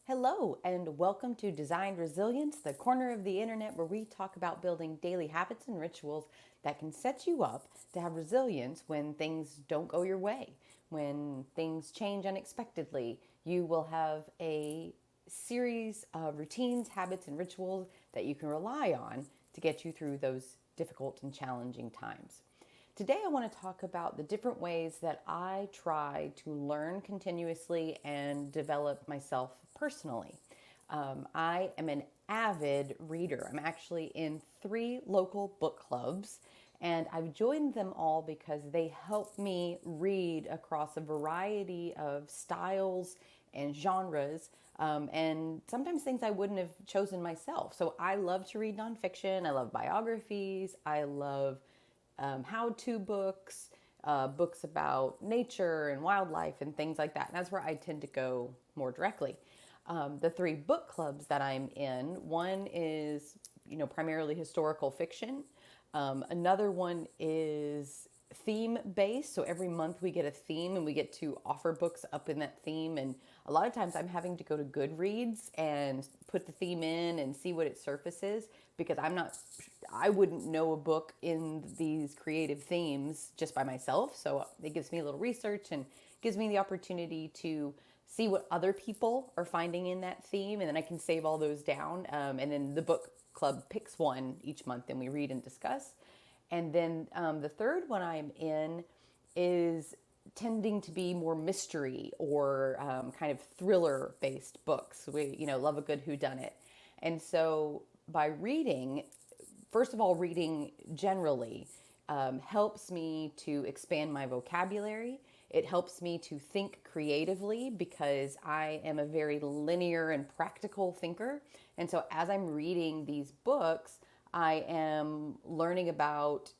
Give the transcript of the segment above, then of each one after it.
Hello, and welcome to Designed Resilience, the corner of the internet where we talk about building daily habits and rituals that can set you up to have resilience when things don't go your way, when things change unexpectedly. You will have a series of routines, habits, and rituals that you can rely on to get you through those difficult and challenging times. Today, I want to talk about the different ways that I try to learn continuously and develop myself personally. I am an avid reader. I'm actually in 3 local book clubs, and I've joined them all because they help me read across a variety of styles and genres, and sometimes things I wouldn't have chosen myself. So I love to read nonfiction, I love biographies, I love how-to books, books about nature and wildlife and things like that. And that's where I tend to go more directly. The 3 book clubs that I'm in, one is, primarily historical fiction. Another one is theme based. So every month we get a theme and we get to offer books up in that theme. And a lot of times I'm having to go to Goodreads and put the theme in and see what it surfaces because I wouldn't know a book in these creative themes just by myself. So it gives me a little research and gives me the opportunity to see what other people are finding in that theme. And then I can save all those down. And then the book club picks one each month and we read and discuss. And then the third one I'm in is tending to be more mystery or kind of thriller based books. We, love a good whodunit. And so by reading, first of all, reading generally helps me to expand my vocabulary. It helps me to think creatively because I am a very linear and practical thinker. And so as I'm reading these books, I am learning about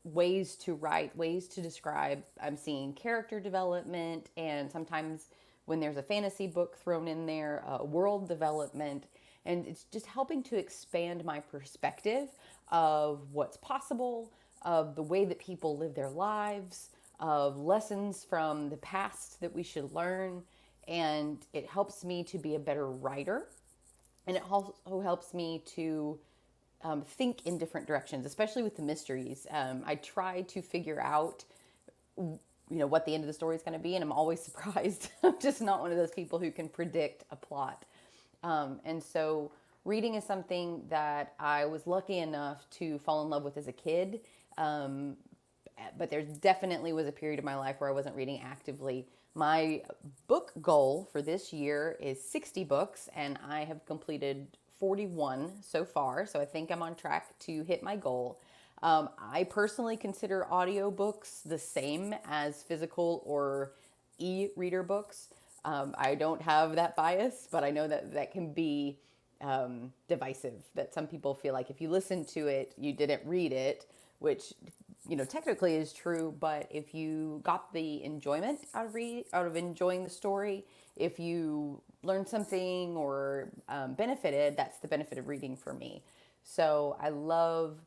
ways to write, ways to describe. I'm seeing character development, and sometimes when there's a fantasy book thrown in there, world development. And it's just helping to expand my perspective of what's possible, of the way that people live their lives, of lessons from the past that we should learn. And it helps me to be a better writer. And it also helps me to think in different directions, especially with the mysteries. I try to figure out, what the end of the story is going to be, and I'm always surprised. I'm just not one of those people who can predict a plot. And so reading is something that I was lucky enough to fall in love with as a kid. But there definitely was a period of my life where I wasn't reading actively. My book goal for this year is 60 books, and I have completed 41 so far. So I think I'm on track to hit my goal. I personally consider audiobooks the same as physical or e-reader books. I don't have that bias, but I know that that can be divisive, that some people feel like if you listen to it, you didn't read it, which technically is true. But if you got the enjoyment out of enjoying the story, if you learned something or benefited, that's the benefit of reading for me. So I love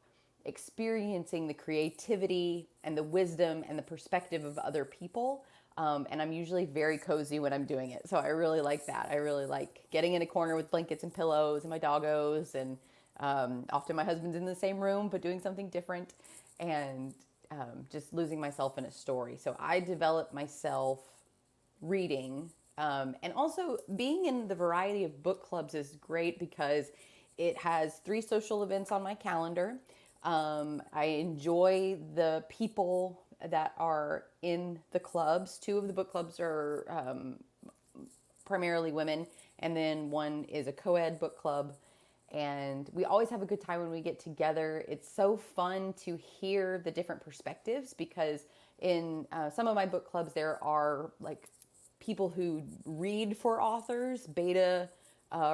experiencing the creativity and the wisdom and the perspective of other people. And I'm usually very cozy when I'm doing it. So I really like that. I really like getting in a corner with blankets and pillows and my doggos. And often my husband's in the same room, but doing something different. And just losing myself in a story. So I develop myself reading. And also being in the variety of book clubs is great because it has 3 social events on my calendar. I enjoy the people that are in the clubs. 2 of the book clubs are primarily women, and then one is a co-ed book club. And we always have a good time when we get together. It's so fun to hear the different perspectives because in some of my book clubs, there are like people who read for authors, beta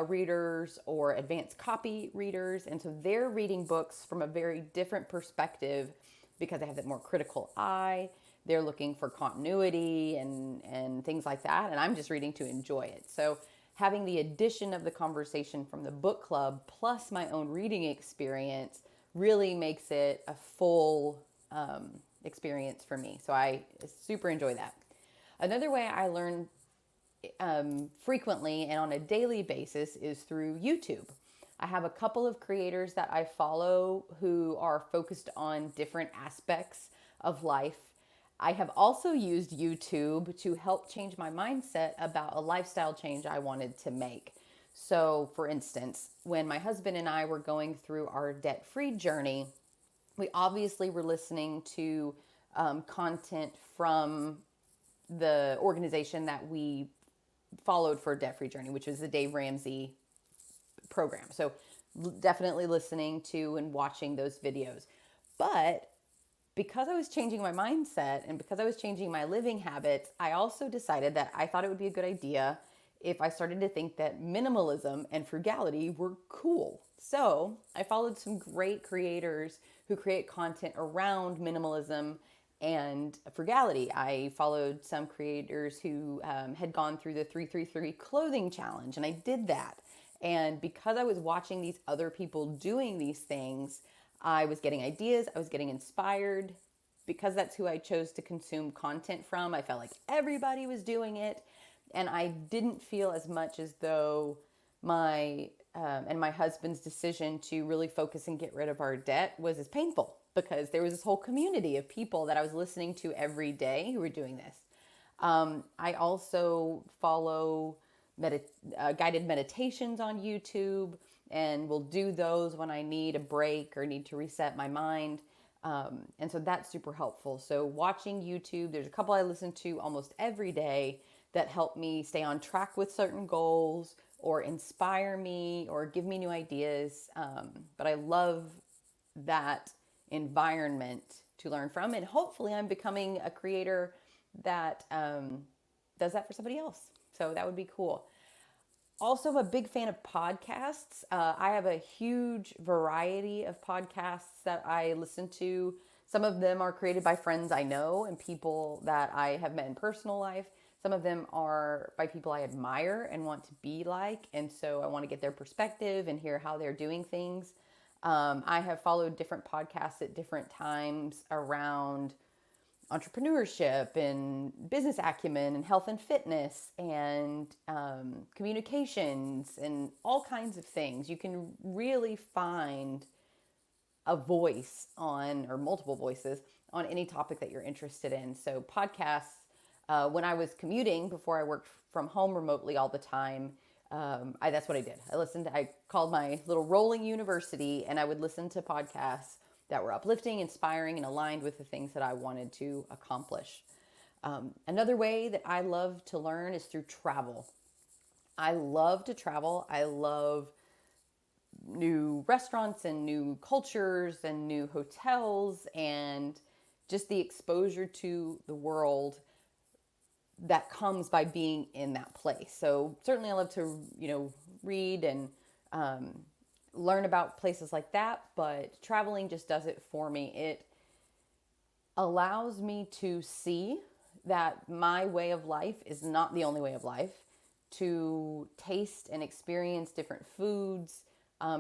readers or advanced copy readers. And so they're reading books from a very different perspective because they have that more critical eye. They're looking for continuity and things like that. And I'm just reading to enjoy it. So having the addition of the conversation from the book club plus my own reading experience really makes it a full experience for me. So I super enjoy that. Another way I learn frequently and on a daily basis is through YouTube. I have a couple of creators that I follow who are focused on different aspects of life. I have also used YouTube to help change my mindset about a lifestyle change I wanted to make. So, for instance, when my husband and I were going through our debt free journey, we obviously were listening to content from the organization that we followed for a debt free journey, which was the Dave Ramsey program. So definitely listening to and watching those videos. But because I was changing my mindset and because I was changing my living habits, I also decided that I thought it would be a good idea if I started to think that minimalism and frugality were cool. So I followed some great creators who create content around minimalism and frugality. I followed some creators who had gone through the 333 clothing challenge, and I did that. And because I was watching these other people doing these things, I was getting ideas, I was getting inspired. Because that's who I chose to consume content from, I felt like everybody was doing it. And I didn't feel as much as though my and my husband's decision to really focus and get rid of our debt was as painful, because there was this whole community of people that I was listening to every day who were doing this. I also follow guided meditations on YouTube, and will do those when I need a break or need to reset my mind. And so that's super helpful. So watching YouTube, there's a couple I listen to almost every day that help me stay on track with certain goals or inspire me or give me new ideas. But I love that environment to learn from. And hopefully I'm becoming a creator that does that for somebody else. So that would be cool. Also, a big fan of podcasts. I have a huge variety of podcasts that I listen to. Some of them are created by friends I know and people that I have met in personal life. Some of them are by people I admire and want to be like. And so I want to get their perspective and hear how they're doing things. I have followed different podcasts at different times around entrepreneurship and business acumen and health and fitness and communications and all kinds of things. You can really find a voice on, or multiple voices on, any topic that you're interested in. So podcasts, when I was commuting before I worked from home remotely all the time, that's what I did. I called my little rolling university, and I would listen to podcasts that were uplifting, inspiring, and aligned with the things that I wanted to accomplish. Another way that I love to learn is through travel. I love to travel. I love new restaurants and new cultures and new hotels and just the exposure to the world that comes by being in that place. So certainly I love to, read and learn about places like that, but traveling just does it for me. It allows me to see that my way of life is not the only way of life, to taste and experience different foods,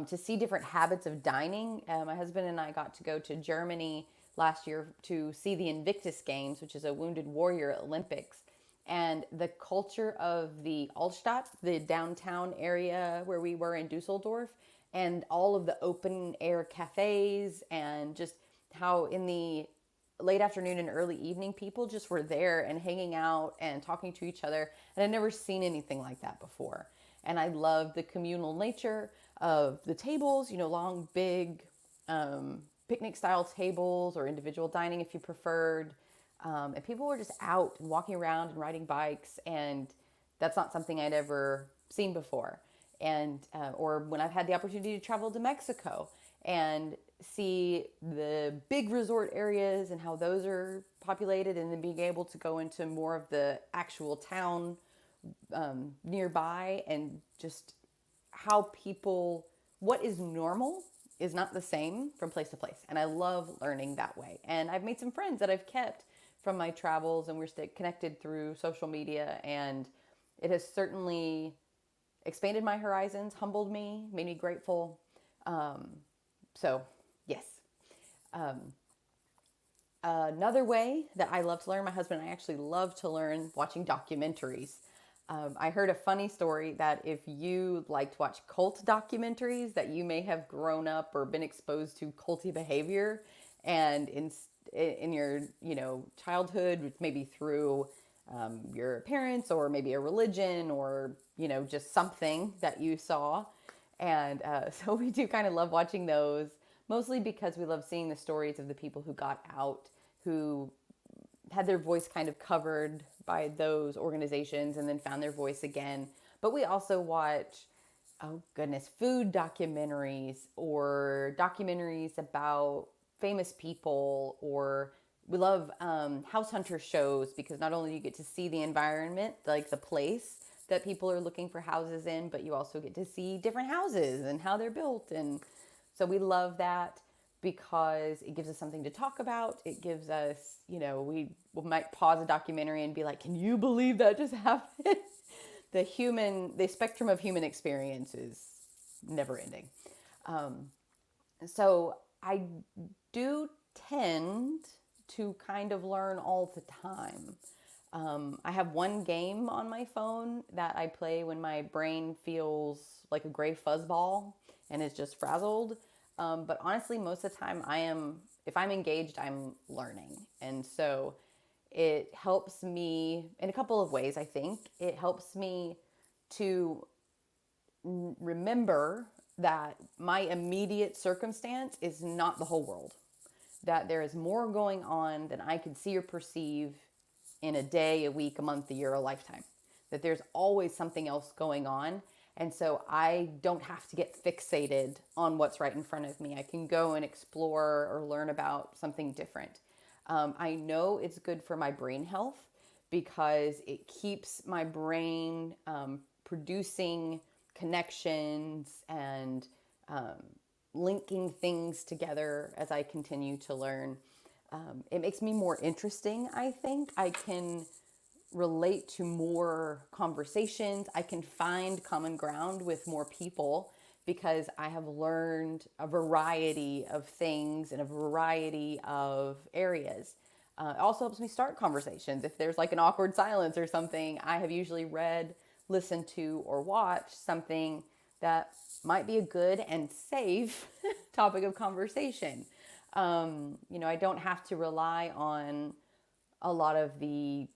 to see different habits of dining. My husband and I got to go to Germany last year to see the Invictus Games, which is a Wounded Warrior Olympics. And the culture of the Altstadt, the downtown area where we were in Dusseldorf, and all of the open air cafes, and just how in the late afternoon and early evening people just were there and hanging out and talking to each other. And I'd never seen anything like that before. And I loved the communal nature of the tables, long, big picnic style tables, or individual dining if you preferred. And people were just out and walking around and riding bikes, and that's not something I'd ever seen before. And or when I've had the opportunity to travel to Mexico and see the big resort areas and how those are populated, and then being able to go into more of the actual town nearby, and just how what is normal is not the same from place to place. And I love learning that way. And I've made some friends that I've kept from my travels, and we're still connected through social media, and it has certainly expanded my horizons, humbled me, made me grateful. So yes. Another way that I love to learn, my husband and I actually love to learn watching documentaries. I heard a funny story that if you like to watch cult documentaries, that you may have grown up or been exposed to culty behavior, and in your childhood, maybe through your parents or maybe a religion or just something that you saw, and so we do kind of love watching those, mostly because we love seeing the stories of the people who got out, who had their voice kind of covered by those organizations and then found their voice again. But we also watch, oh goodness, food documentaries or documentaries about famous people, or we love house hunter shows, because not only do you get to see the environment, like the place that people are looking for houses in, but you also get to see different houses and how they're built. And so we love that because it gives us something to talk about. It gives us, we might pause a documentary and be like, can you believe that just happened? The spectrum of human experience is never ending. So I do tend to kind of learn all the time. I have one game on my phone that I play when my brain feels like a gray fuzzball and is just frazzled. But honestly, most of the time if I'm engaged, I'm learning. And so it helps me in a couple of ways, I think. It helps me to remember that my immediate circumstance is not the whole world, that there is more going on than I could see or perceive in a day, a week, a month, a year, a lifetime, that there's always something else going on. And so I don't have to get fixated on what's right in front of me. I can go and explore or learn about something different. I know it's good for my brain health because it keeps my brain producing connections and linking things together as I continue to learn. It makes me more interesting, I think. I can relate to more conversations. I can find common ground with more people because I have learned a variety of things in a variety of areas. It also helps me start conversations. If there's like an awkward silence or something, I have usually read, listened to, or watched something that might be a good and safe topic of conversation. I don't have to rely on a lot of the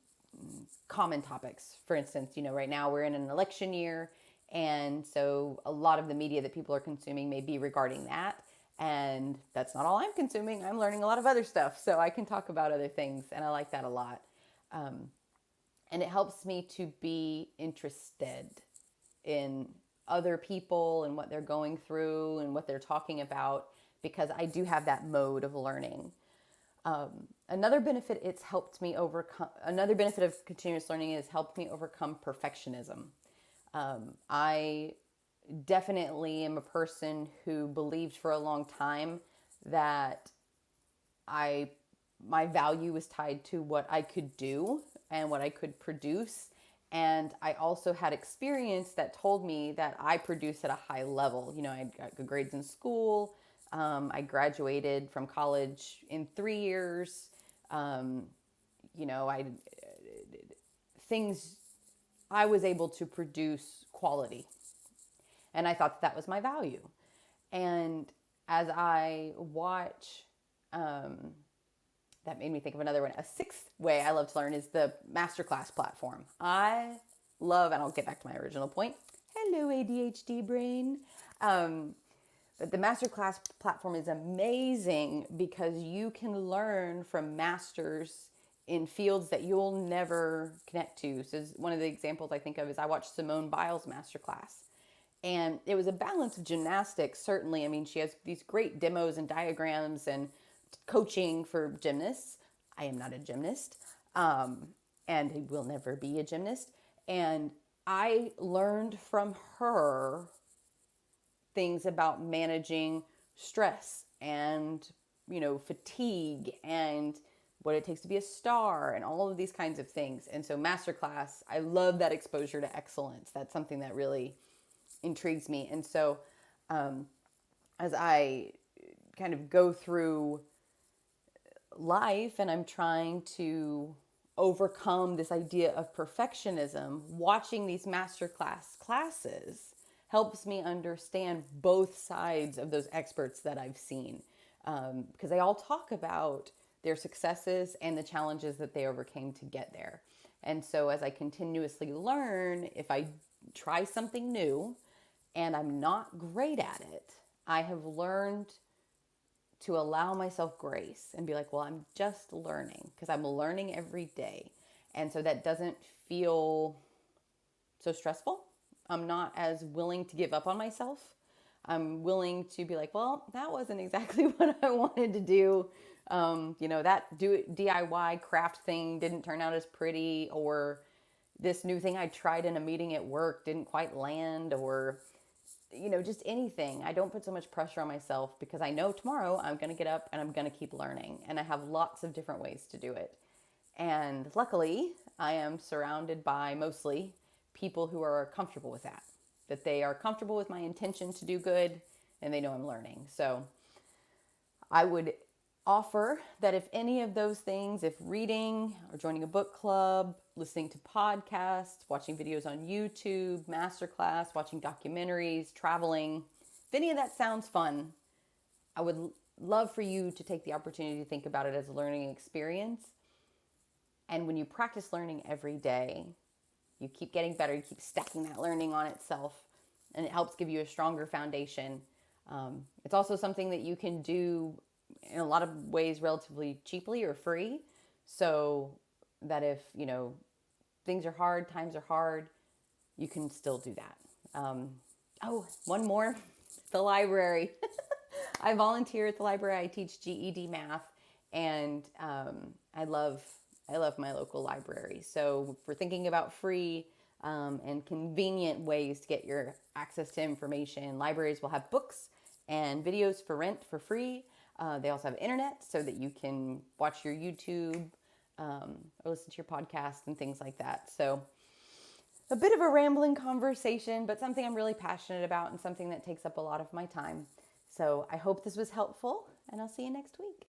common topics. For instance, right now we're in an election year, and so a lot of the media that people are consuming may be regarding that. And that's not all I'm consuming. I'm learning a lot of other stuff, so I can talk about other things, and I like that a lot. And it helps me to be interested in other people and what they're going through and what they're talking about, because I do have that mode of learning. Another benefit of continuous learning is helped me overcome perfectionism. I definitely am a person who believed for a long time that my value was tied to what I could do and what I could produce. And I also had experience that told me that I produced at a high level. I got good grades in school. I graduated from college in 3 years. I things I was able to produce quality, and I thought that was my value. And as I watch, that made me think of another one. A sixth way I love to learn is the MasterClass platform. I love, and I'll get back to my original point. Hello, ADHD brain. But the MasterClass platform is amazing because you can learn from masters in fields that you'll never connect to. So one of the examples I think of is I watched Simone Biles' MasterClass. And it was a balance of gymnastics, certainly. I mean, she has these great demos and diagrams and coaching for gymnasts. I am not a gymnast, and will never be a gymnast. And I learned from her things about managing stress and, fatigue and what it takes to be a star and all of these kinds of things. And so MasterClass, I love that exposure to excellence. That's something that really intrigues me. And so as I kind of go through life and I'm trying to overcome this idea of perfectionism, watching these masterclass classes helps me understand both sides of those experts that I've seen, because they all talk about their successes and the challenges that they overcame to get there. And so as I continuously learn, if I try something new and I'm not great at it, I have learned to allow myself grace and be like, well, I'm just learning, because I'm learning every day. And so that doesn't feel so stressful. I'm not as willing to give up on myself. I'm willing to be like, well, that wasn't exactly what I wanted to do. That DIY craft thing didn't turn out as pretty, or this new thing I tried in a meeting at work didn't quite land, or just anything. I don't put so much pressure on myself, because I know tomorrow I'm going to get up and I'm going to keep learning. And I have lots of different ways to do it. And luckily, I am surrounded by mostly people who are comfortable with that they are comfortable with my intention to do good, and they know I'm learning. So I would offer that if any of those things, if reading or joining a book club, listening to podcasts, watching videos on YouTube, MasterClass, watching documentaries, traveling, if any of that sounds fun, I would love for you to take the opportunity to think about it as a learning experience. And when you practice learning every day, you keep getting better, you keep stacking that learning on itself, and it helps give you a stronger foundation. It's also something that you can do in a lot of ways relatively cheaply or free, so that if things are hard, times are hard, you can still do that. One more. The library. I volunteer at the library. I teach GED math, and I love my local library. So if we're thinking about free and convenient ways to get your access to information, libraries will have books and videos for rent for free. They also have internet so that you can watch your YouTube or listen to your podcast and things like that. So a bit of a rambling conversation, but something I'm really passionate about and something that takes up a lot of my time. So I hope this was helpful, and I'll see you next week.